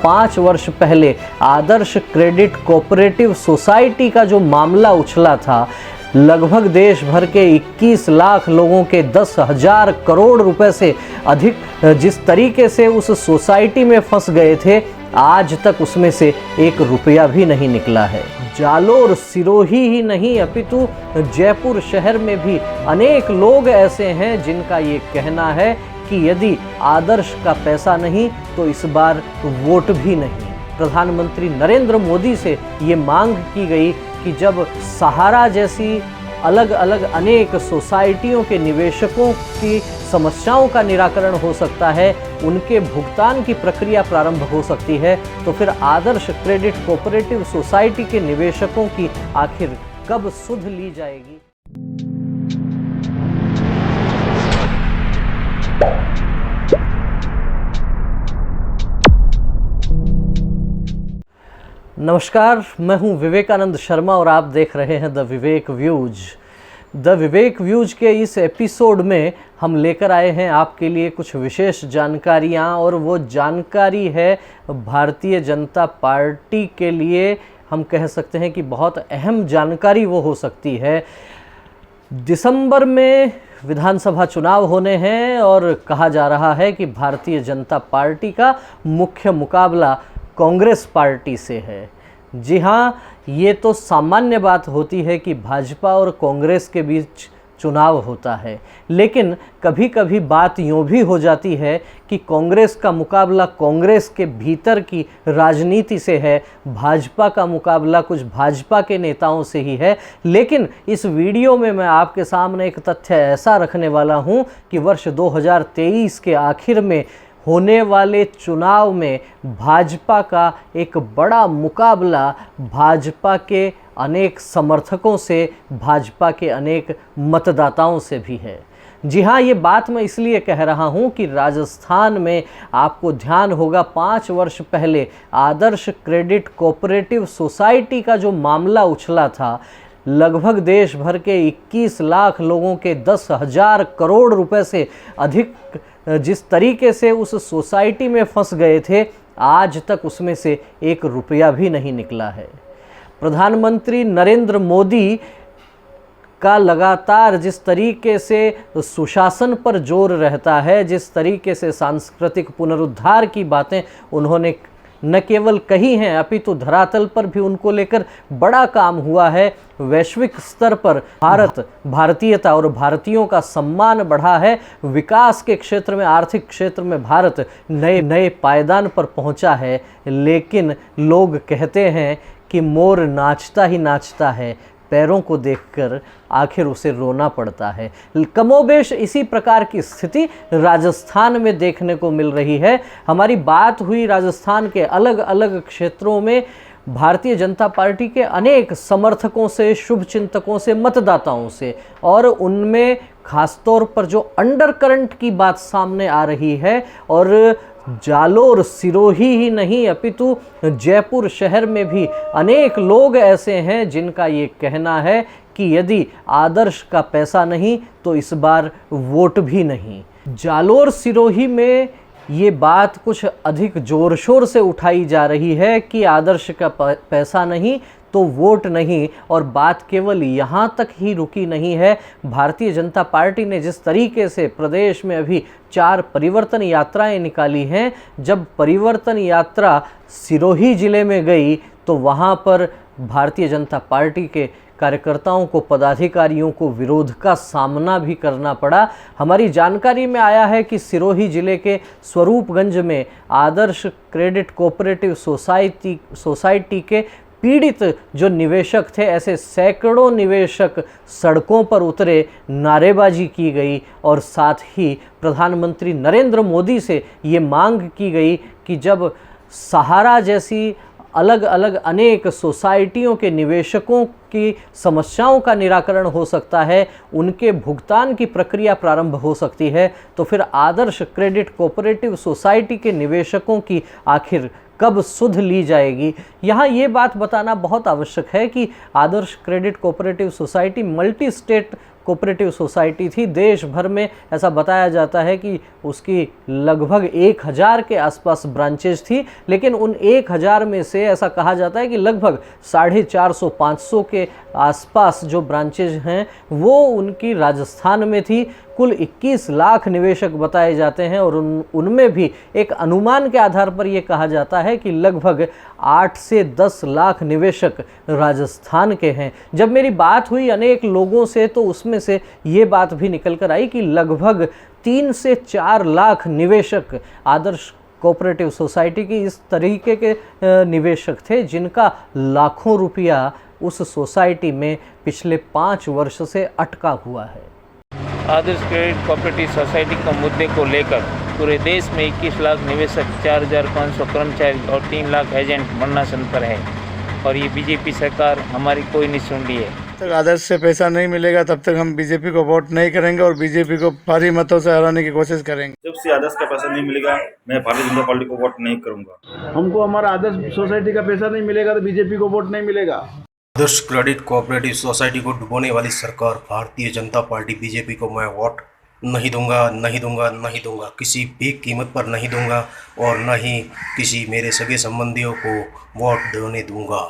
5 वर्ष पहले आदर्श credit cooperative society का जो मामला उछला था, लगभग देश भर के 21 लाख लोगों के 10,000 करोड़ रुपए से अधिक जिस तरीके से उस सोसाइटी में फंस गए थे, आज तक उसमें से 1 रुपया भी नहीं निकला है। जालोर सिरोही ही नहीं अपितु जयपुर शहर में भी अनेक लोग ऐसे हैं जिनका ये कहना है कि यदि आदर्श का पैसा नहीं तो इस बार वोट भी नहीं। प्रधानमंत्री नरेंद्र मोदी से ये मांग की गई कि जब सहारा जैसी अलग अलग अनेक सोसाइटियों के निवेशकों की समस्याओं का निराकरण हो सकता है, उनके भुगतान की प्रक्रिया प्रारंभ हो सकती है, तो फिर आदर्श क्रेडिट कोऑपरेटिव सोसाइटी के निवेशकों की आखिर कब सुध ली जाएगी। नमस्कार, मैं हूं विवेकानंद शर्मा और आप देख रहे हैं the Vivek views. The Vivek views के इस एपिसोड में हम लेकर आए हैं आपके लिए कुछ विशेष जानकारियां, और वो जानकारी है भारतीय जनता पार्टी के लिए हम कह सकते हैं कि बहुत अहम जानकारी वो हो सकती है। दिसंबर में विधानसभा चुनाव होने हैं और कहा जा रहा है कि भारतीय जनता पार्टी का मुख्य मुकाबला कांग्रेस पार्टी से है। जी हाँ, ये तो सामान्य बात होती है कि भाजपा और कांग्रेस के बीच चुनाव होता है, लेकिन कभी कभी बात यूँ भी हो जाती है कि कांग्रेस का मुकाबला कांग्रेस के भीतर की राजनीति से है, भाजपा का मुकाबला कुछ भाजपा के नेताओं से ही है। लेकिन इस वीडियो में मैं आपके सामने एक तथ्य ऐसा रखने वाला हूँ कि वर्ष 2023 के आखिर में होने वाले चुनाव में भाजपा का एक बड़ा मुकाबला भाजपा के अनेक समर्थकों से, भाजपा के अनेक मतदाताओं से भी है। जी हाँ, ये बात मैं इसलिए कह रहा हूँ कि राजस्थान में आपको ध्यान होगा 5 वर्ष पहले आदर्श क्रेडिट कोऑपरेटिव सोसाइटी का जो मामला उछला था, लगभग देश भर के 21 लाख लोगों के 10,000 करोड़ रुपए से अधिक जिस तरीके से उस सोसाइटी में फंस गए थे, आज तक उसमें से 1 रुपया भी नहीं निकला है। प्रधानमंत्री नरेंद्र मोदी का लगातार जिस तरीके से सुशासन पर जोर रहता है, जिस तरीके से सांस्कृतिक पुनरुद्धार की बातें उन्होंने न केवल कही हैं अपितु धरातल पर भी उनको लेकर बड़ा काम हुआ है। वैश्विक स्तर पर भारत, भारतीयता और भारतीयों का सम्मान बढ़ा है। विकास के क्षेत्र में, आर्थिक क्षेत्र में भारत नए नए पायदान पर पहुंचा है। लेकिन लोग कहते हैं कि मोर नाचता ही नाचता है, पैरों को देखकर आखिर उसे रोना पड़ता है। कमोबेश इसी प्रकार की स्थिति राजस्थान में देखने को मिल रही है। हमारी बात हुई राजस्थान के अलग अलग क्षेत्रों में भारतीय जनता पार्टी के अनेक समर्थकों से, शुभचिंतकों से, मतदाताओं से, और उनमें खासतौर पर जो अंडर करंट की बात सामने आ रही है, और जालोर सिरोही ही नहीं अपितु जयपुर शहर में भी अनेक लोग ऐसे हैं जिनका ये कहना है कि यदि आदर्श का पैसा नहीं तो इस बार वोट भी नहीं। जालोर सिरोही में ये बात कुछ अधिक जोर शोर से उठाई जा रही है कि आदर्श का पैसा नहीं तो वोट नहीं, और बात केवल यहाँ तक ही रुकी नहीं है। भारतीय जनता पार्टी ने जिस तरीके से प्रदेश में अभी 4 परिवर्तन यात्राएं निकाली हैं, जब परिवर्तन यात्रा सिरोही जिले में गई तो वहाँ पर भारतीय जनता पार्टी के कार्यकर्ताओं को, पदाधिकारियों को विरोध का सामना भी करना पड़ा। हमारी जानकारी में आया है कि सिरोही जिले के स्वरूपगंज में आदर्श क्रेडिट कोऑपरेटिव सोसाइटी के पीड़ित जो निवेशक थे, ऐसे सैकड़ों निवेशक सड़कों पर उतरे, नारेबाजी की गई, और साथ ही प्रधानमंत्री नरेंद्र मोदी से ये मांग की गई कि जब सहारा जैसी अलग अलग अनेक सोसाइटियों के निवेशकों की समस्याओं का निराकरण हो सकता है, उनके भुगतान की प्रक्रिया प्रारंभ हो सकती है, तो फिर आदर्श क्रेडिट कोऑपरेटिव सोसाइटी के निवेशकों की आखिर कब सुध ली जाएगी। यहाँ ये बात बताना बहुत आवश्यक है कि Adarsh credit cooperative society multi state cooperative society थी। देश भर में ऐसा बताया जाता है कि उसकी लगभग 1000 के आसपास ब्रांचेज थी, लेकिन उन 1000 में से ऐसा कहा जाता है कि लगभग 450-500 के आसपास जो ब्रांचेज हैं वो उनकी राजस्थान में थी। कुल 21 लाख निवेशक बताए जाते हैं और उनमें भी एक अनुमान के आधार पर यह कहा जाता है कि लगभग 8 से 10 लाख निवेशक राजस्थान के हैं। जब मेरी बात हुई अनेक लोगों से तो उसमें से ये बात भी निकल कर आई कि लगभग 3 से 4 लाख निवेशक आदर्श कोऑपरेटिव सोसाइटी की इस तरीके के निवेशक थे जिनका लाखों रुपया उस सोसाइटी में पिछले 5 वर्ष से अटका हुआ है। आदर्श क्रेडिट कोऑपरेटिव सोसाइटी के मुद्दे को लेकर पूरे देश में 21 लाख निवेशक, 4500 कर्मचारी और 3 लाख एजेंट मरणासन पर है और ये बीजेपी सरकार हमारी कोई नहीं सुन रही है। जब तक आदर्श से पैसा नहीं मिलेगा तब तक हम बीजेपी को वोट नहीं करेंगे और बीजेपी को भारी मतों से हराने की कोशिश करेंगे। जब से आदर्श का पैसा नहीं मिलेगा मैं भारतीय जनता पार्टी को वोट नहीं करूंगा। हमको हमारा आदर्श सोसाइटी का पैसा नहीं मिलेगा तो बीजेपी को वोट नहीं मिलेगा। आदर्श क्रेडिट कोऑपरेटिव सोसाइटी को डुबोने वाली सरकार भारतीय जनता पार्टी बीजेपी को मैं वोट नहीं दूंगा, नहीं दूंगा, नहीं दूंगा, किसी भी कीमत पर नहीं दूंगा और न ही किसी मेरे सगे संबंधियों को वोट देने दूंगा।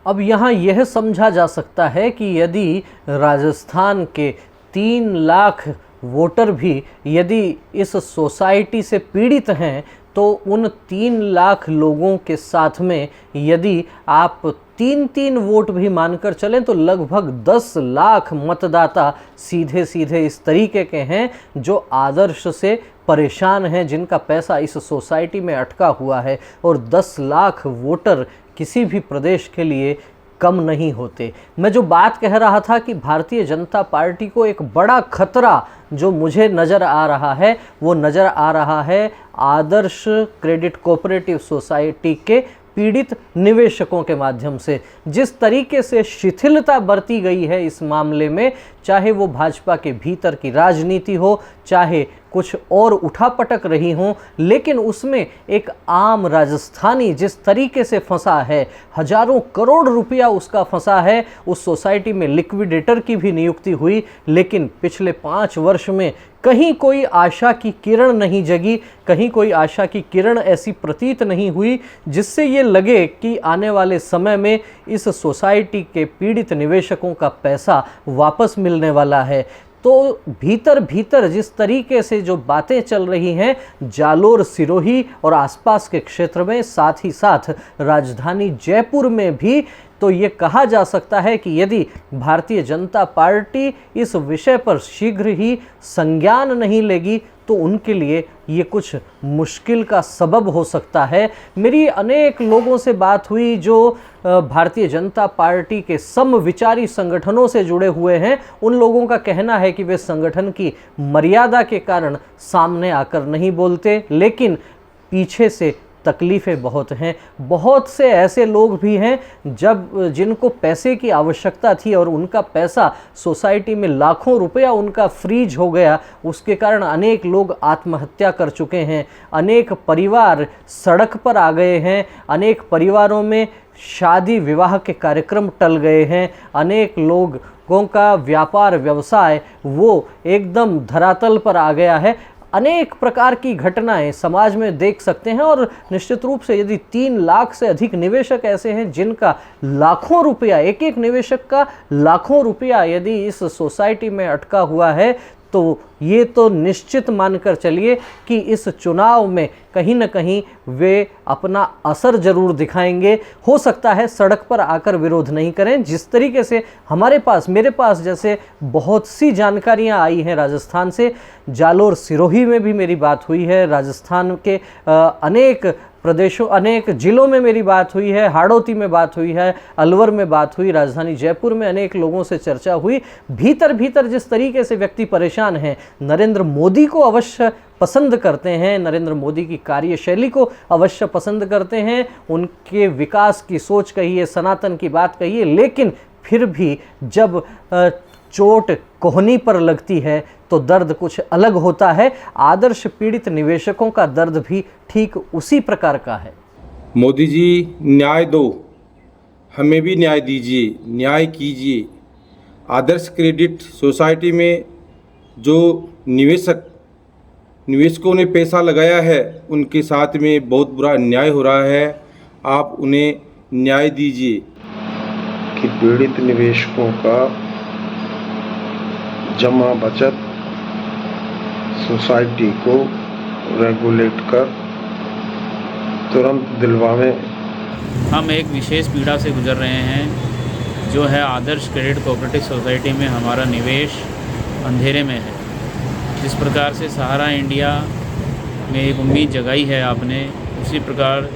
अब यहाँ यह समझा जा सकता है कि यदि राजस्थान के 3 लाख वोटर भी यदि इस सोसाइटी से पीड़ित हैं तो उन 3 लाख लोगों के साथ में यदि आप 3-3 वोट भी मानकर चलें तो लगभग 10 लाख मतदाता सीधे सीधे इस तरीके के हैं जो आदर्श से परेशान हैं, जिनका पैसा इस सोसाइटी में अटका हुआ है। और 10 लाख वोटर किसी भी प्रदेश के लिए कम नहीं होते। मैं जो बात कह रहा था कि भारतीय जनता पार्टी को एक बड़ा खतरा जो मुझे नज़र आ रहा है वो नज़र आ रहा है आदर्श क्रेडिट कोऑपरेटिव सोसाइटी के पीड़ित निवेशकों के माध्यम से। जिस तरीके से शिथिलता बरती गई है इस मामले में, चाहे वो भाजपा के भीतर की राजनीति हो, चाहे कुछ और उठापटक रही हों, लेकिन उसमें एक आम राजस्थानी जिस तरीके से फंसा है, हजारों करोड़ रुपया उसका फंसा है। उस सोसाइटी में लिक्विडेटर की भी नियुक्ति हुई, लेकिन पिछले 5 वर्ष में कहीं कोई आशा की किरण नहीं जगी, कहीं कोई आशा की किरण ऐसी प्रतीत नहीं हुई जिससे ये लगे कि आने वाले समय में इस सोसाइटी के पीड़ित निवेशकों का पैसा वापस मिलने वाला है। तो भीतर भीतर जिस तरीके से जो बातें चल रही हैं जालोर, सिरोही और आसपास के क्षेत्र में, साथ ही साथ राजधानी जयपुर में भी, तो ये कहा जा सकता है कि यदि भारतीय जनता पार्टी इस विषय पर शीघ्र ही संज्ञान नहीं लेगी तो उनके लिए ये कुछ मुश्किल का सबब हो सकता है। मेरी अनेक लोगों से बात हुई जो भारतीय जनता पार्टी के समविचारी संगठनों से जुड़े हुए हैं। उन लोगों का कहना है कि वे संगठन की मर्यादा के कारण सामने आकर नहीं बोलते, लेकिन पीछे से तकलीफ़ें बहुत हैं। बहुत से ऐसे लोग भी हैं जिनको पैसे की आवश्यकता थी और उनका पैसा सोसाइटी में लाखों रुपया उनका फ्रीज हो गया। उसके कारण अनेक लोग आत्महत्या कर चुके हैं, अनेक परिवार सड़क पर आ गए हैं, अनेक परिवारों में शादी विवाह के कार्यक्रम टल गए हैं, अनेक लोगों का व्यापार व्यवसाय वो एकदम धरातल पर आ गया है। अनेक प्रकार की घटनाएं समाज में देख सकते हैं और निश्चित रूप से यदि 3 लाख से अधिक निवेशक ऐसे हैं जिनका लाखों रुपया, एक एक निवेशक का लाखों रुपया यदि इस सोसाइटी में अटका हुआ है, तो ये तो निश्चित मानकर चलिए कि इस चुनाव में कहीं न कहीं वे अपना असर जरूर दिखाएंगे। हो सकता है सड़क पर आकर विरोध नहीं करें, जिस तरीके से मेरे पास जैसे बहुत सी जानकारियां आई हैं राजस्थान से। जालोर, सिरोही में भी मेरी बात हुई है, राजस्थान के अनेक प्रदेशों, अनेक जिलों में मेरी बात हुई है, हाड़ौती में बात हुई है, अलवर में बात हुई, राजधानी जयपुर में अनेक लोगों से चर्चा हुई। भीतर भीतर जिस तरीके से व्यक्ति परेशान हैं, नरेंद्र मोदी को अवश्य पसंद करते हैं, नरेंद्र मोदी की कार्यशैली को अवश्य पसंद करते हैं, उनके विकास की सोच कहिए, सनातन की बात कहिए, लेकिन फिर भी जब चोट कोहनी पर लगती है तो दर्द कुछ अलग होता है। आदर्श पीड़ित निवेशकों का दर्द भी ठीक उसी प्रकार का है। मोदी जी न्याय दो, हमें भी न्याय दीजिए, न्याय कीजिए। आदर्श क्रेडिट सोसाइटी में जो निवेशकों ने पैसा लगाया है उनके साथ में बहुत बुरा अन्याय हो रहा है। आप उन्हें न्याय दीजिए कि पीड़ित निवेशकों का जमा बचत सोसाइटी को रेगुलेट कर तुरंत दिलवाएं। हम एक विशेष पीड़ा से गुजर रहे हैं, जो है आदर्श क्रेडिट कोऑपरेटिव सोसाइटी में हमारा निवेश अंधेरे में है। जिस प्रकार से सहारा इंडिया में एक उम्मीद जगाई है आपने, उसी प्रकार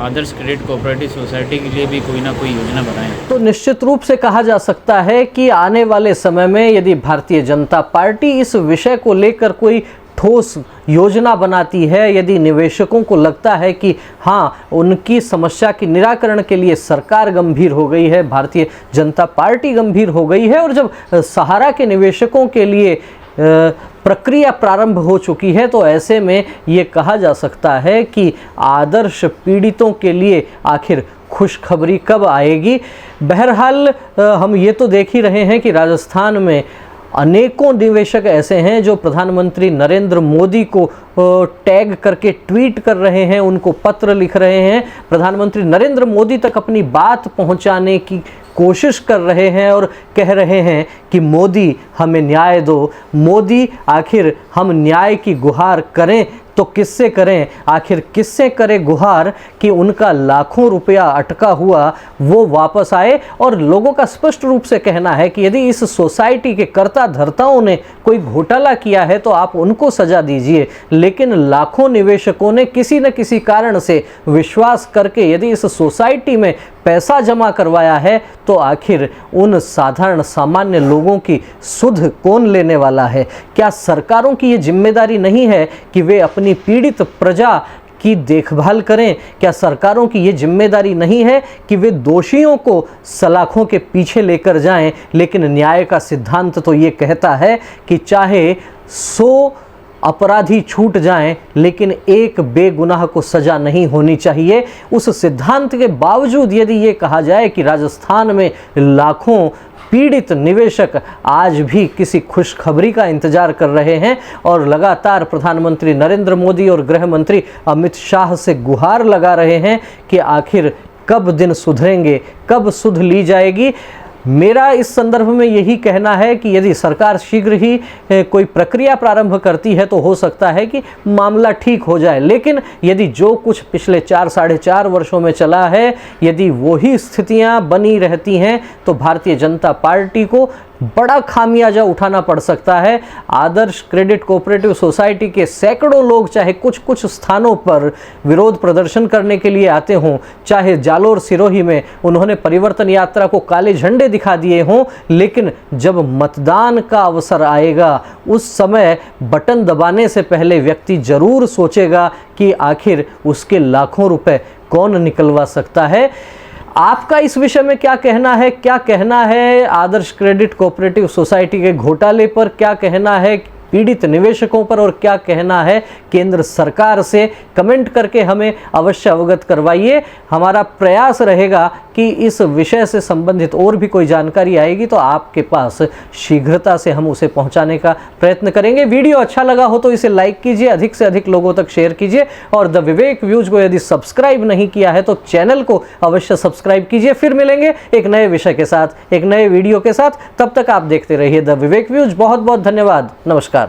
आदर्श क्रेडिट कोऑपरेटिव सोसाइटी के लिए भी कोई ना कोई योजना बनाएं। तो निश्चित रूप से कहा जा सकता है कि आने वाले समय में यदि भारतीय जनता पार्टी इस विषय को लेकर कोई ठोस योजना बनाती है, यदि निवेशकों को लगता है कि हाँ, उनकी समस्या के निराकरण के लिए सरकार गंभीर हो गई है, भारतीय जनता पार्टी गंभीर हो गई है, और जब सहारा के निवेशकों के लिए प्रक्रिया प्रारंभ हो चुकी है, तो ऐसे में ये कहा जा सकता है कि आदर्श पीड़ितों के लिए आखिर खुशखबरी कब आएगी। बहरहाल हम ये तो देख ही रहे हैं कि राजस्थान में अनेकों निवेशक ऐसे हैं जो प्रधानमंत्री नरेंद्र मोदी को टैग करके ट्वीट कर रहे हैं, उनको पत्र लिख रहे हैं, प्रधानमंत्री नरेंद्र मोदी तक अपनी बात पहुंचाने की कोशिश कर रहे हैं और कह रहे हैं कि मोदी हमें न्याय दो। मोदी आखिर हम न्याय की गुहार करें तो किससे करें, आखिर किससे करें गुहार कि उनका लाखों रुपया अटका हुआ वो वापस आए। और लोगों का स्पष्ट रूप से कहना है कि यदि इस सोसाइटी के कर्ता धर्ताओं ने कोई घोटाला किया है तो आप उनको सजा दीजिए, लेकिन लाखों निवेशकों ने किसी न किसी कारण से विश्वास करके यदि इस सोसाइटी में पैसा जमा करवाया है तो आखिर उन साधारण सामान्य लोगों की सुध कौन लेने वाला है। क्या सरकारों की ये जिम्मेदारी नहीं है कि वे अपनी पीड़ित प्रजा की देखभाल करें? क्या सरकारों की ये जिम्मेदारी नहीं है कि वे दोषियों को सलाखों के पीछे लेकर जाएं? लेकिन न्याय का सिद्धांत तो ये कहता है कि चाहे 100 अपराधी छूट जाएं, लेकिन एक बेगुनाह को सजा नहीं होनी चाहिए। उस सिद्धांत के बावजूद यदि ये कहा जाए कि राजस्थान में लाखों पीड़ित निवेशक आज भी किसी खुशखबरी का इंतजार कर रहे हैं और लगातार प्रधानमंत्री नरेंद्र मोदी और गृह मंत्री अमित शाह से गुहार लगा रहे हैं कि आखिर कब दिन सुधरेंगे, कब सुध ली जाएगी। मेरा इस संदर्भ में यही कहना है कि यदि सरकार शीघ्र ही कोई प्रक्रिया प्रारंभ करती है तो हो सकता है कि मामला ठीक हो जाए, लेकिन यदि जो कुछ पिछले 4-4.5 वर्षों में चला है, यदि वही स्थितियां बनी रहती हैं तो भारतीय जनता पार्टी को बड़ा खामियाजा उठाना पड़ सकता है। आदर्श क्रेडिट कोऑपरेटिव सोसाइटी के सैकड़ों लोग चाहे कुछ कुछ स्थानों पर विरोध प्रदर्शन करने के लिए आते हों, चाहे जालोर सिरोही में उन्होंने परिवर्तन यात्रा को काले झंडे दिखा दिए हों, लेकिन जब मतदान का अवसर आएगा उस समय बटन दबाने से पहले व्यक्ति जरूर सोचेगा कि आखिर उसके लाखों रुपए कौन निकलवा सकता है। आपका इस विषय में क्या कहना है? क्या कहना है आदर्श क्रेडिट कोऑपरेटिव सोसाइटी के घोटाले पर? क्या कहना है पीड़ित निवेशकों पर? और क्या कहना है केंद्र सरकार से? कमेंट करके हमें अवश्य अवगत करवाइए। हमारा प्रयास रहेगा कि इस विषय से संबंधित और भी कोई जानकारी आएगी तो आपके पास शीघ्रता से हम उसे पहुंचाने का प्रयत्न करेंगे। वीडियो अच्छा लगा हो तो इसे लाइक कीजिए, अधिक से अधिक लोगों तक शेयर कीजिए, और द विवेक व्यूज को यदि सब्सक्राइब नहीं किया है तो चैनल को अवश्य सब्सक्राइब कीजिए। फिर मिलेंगे एक नए विषय के साथ, एक नए वीडियो के साथ। तब तक आप देखते रहिए द विवेक व्यूज। बहुत बहुत धन्यवाद। नमस्कार।